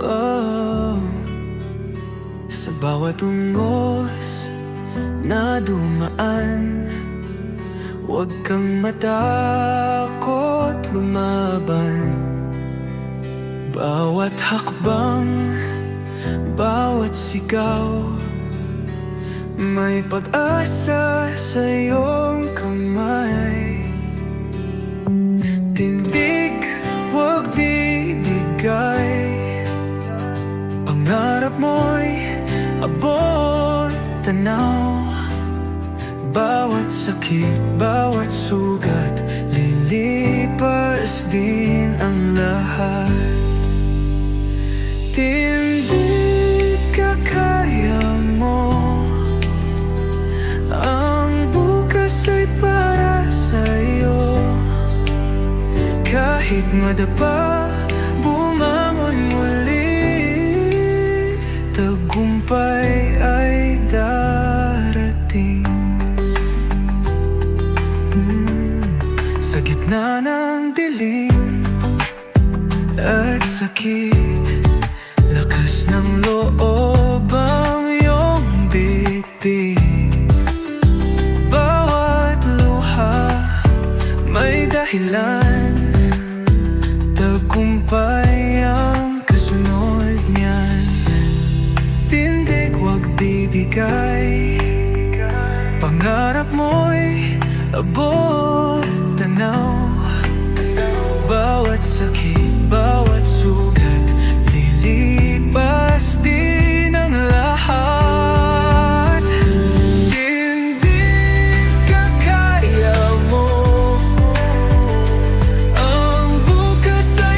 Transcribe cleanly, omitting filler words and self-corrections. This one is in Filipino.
Oh, sa bawat ungos na dumaan, huwag kang matakot lumaban. Bawat hakbang, bawat sigaw, may pag-asa sa iyong kamay. Tindig, huwag bibigay, pangarap mo'y abot tanaw. Bawat sakit, bawat sugat, lilipas din ang lahat. Tindig, kakaya mo, ang bukas ay para sa'yo. Kahit madapa, bumangon muli, tagumpay ay darating. Sa gitna ng dilim at sakit, lakas ng loob ang iyong bitbit. Bawat luha may dahilan, tagumpay ang kasunod niyan. Tindig, huwag bibigay, pangarap mo'y abot tanaw. Bawat sakit,